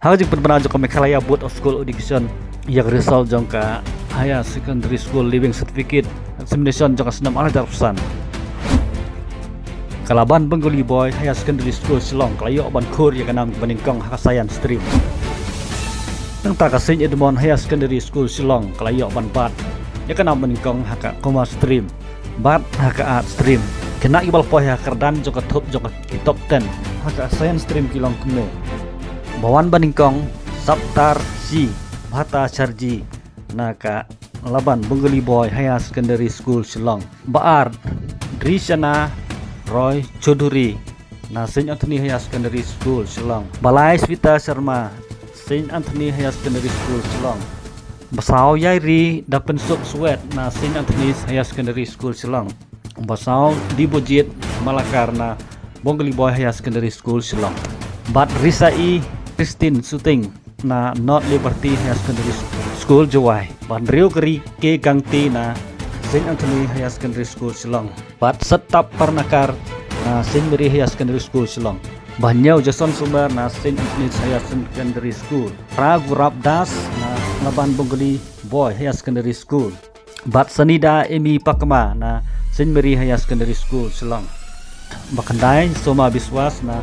Hang jing penbana jong Meghalaya Board of School Education yang result jong ka Higher Secondary School Living Certificate Examination jong ka senam alajar pesan. Kalaban Bengali Boy Higher Secondary School Silong kelayo ban kur yang kanang baningkong hakasayan stream. Nang takasing Edmond Higher Secondary School Silong kelayo ban bat yang kanang baningkong haka koma stream. Bat haka art stream. Kena ibal poy hakardan jong ka top 10 haka science stream kilong kene. Bawan baningkong Saptar Si Bhata Charji naka laban Bengali Boy Higher Secondary School Silong Baar Drishana Roy Choduri na Saint Anthony Higher Secondary School Silong Balai Svita Sharma Saint Anthony Higher Secondary School Silong Basau Yairi Dapensuk Swet na Saint Anthony's Higher Secondary School Silong Basau Dibojit Malakar na Bengali Boy Higher Secondary School Silong Bat Risai Christine Suting na North Liberty Higher Secondary School Jawai Ban Rio Keri Ke Gangti na Saint Anthony Higher Secondary School Silong Bat Setap Parnakar na Saint Mary Higher Secondary School Silong Banyau Jason Sumber na Saint Anthony's Higher Secondary School Ragurab Das na Laban Bengali Boy Higher Secondary School Bat Sanida Emi Pakma na Saint Mary Higher Secondary School Silong Bakandai Soma Biswas na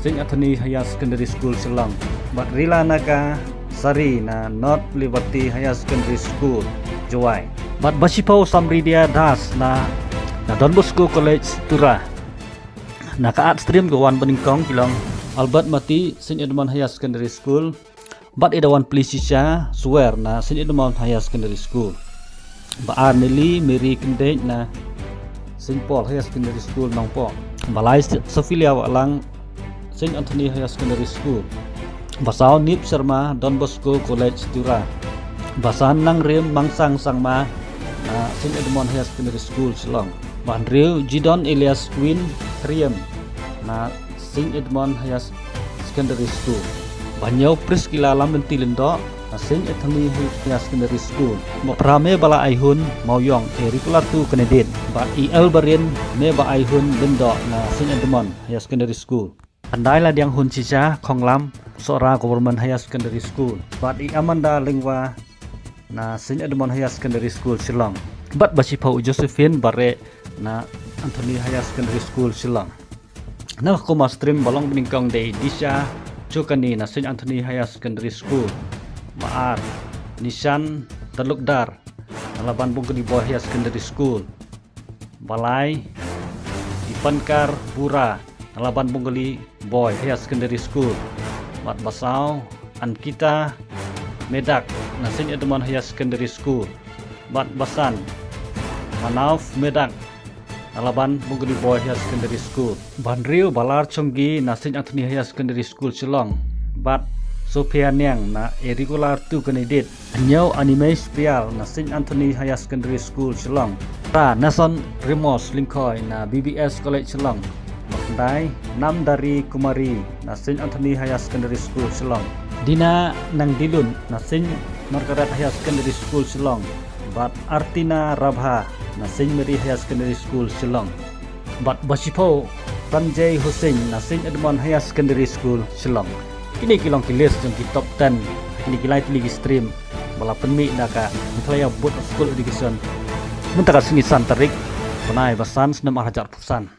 Saint Anthony Higher Secondary School Silong Bat Rila Naga Sari na North Liberty Higher Secondary School Jawai Bat Basipau Samridia Das na Don Bosco College Tura Naka art stream gawan baningkong kilong Albert Mati Saint Edmund Higher Secondary School Bat Edawan Plisisha Swear na Saint Edmund Higher Secondary School Ba Arneli Mary Kendej na Saint Paul Higher Secondary School Nongpo Balai Sofilia Walang Saint Anthony Higher Secondary School Basau Nip Sharma Don Bosco College Tura Basan Nang Rim Mangsang Sangma na Saint Edmund Higher Secondary School Silong Bandriu Jidon Elias Queen Kriem na Saint Edmund Higher Secondary School Banyau Priskila Lam Lentilendo na Saint Anthony Higher Secondary School Moprame Bala Aihun Mauyong Erikula tu Kanedin Ba IL Barin Me Ba Aihun Lendo na Saint Edmund Higher Secondary School Andai la diang hun sisa Konglam Sora Government Higher Secondary School Bat I Amanda Lingwa na Saint Edmund Higher Secondary School Silong Bat Basipau Josephine Bare na Anthony Higher Secondary School Silong na kuma stream balong beningkong de Disha Chokani na Saint Anthony Higher Secondary School Maar Nishan Talukdar na Laban Bengali Boy Higher Secondary School Balai Ipankar Pura na Laban Bengali Boy Higher Secondary School Bat Basau Ankita Medak na Saint Edmund Higher Secondary School Bat Basan Manauf Medak na Laban Bengali Boy Higher Secondary School Bandriu Balar Chonggi na Saint Anthony Higher Secondary School Silong Bat Sophia Niang na Irregular tu Kanedit Nyau Anime Spial na Saint Anthony Higher Secondary School Silong Ra Nason Remos Lingkoy na BBS College Silong Bakandai Nam Dari Kumari na Saint Anthony Higher Secondary School Silong Dina Nang Dilun na Saint Margaret Higher Secondary School Silong Bat Artina Rabha na Saint Mary Higher Secondary School Silong Bat Basipau Ranjay Hussein na Saint Edmund Higher Secondary School Silong Kini kilong kilis yung top 10 kini kilay tiligi stream bala penmi naka Meghalaya Board of School Education muntakar sini santarik panay basan senam arajar pesan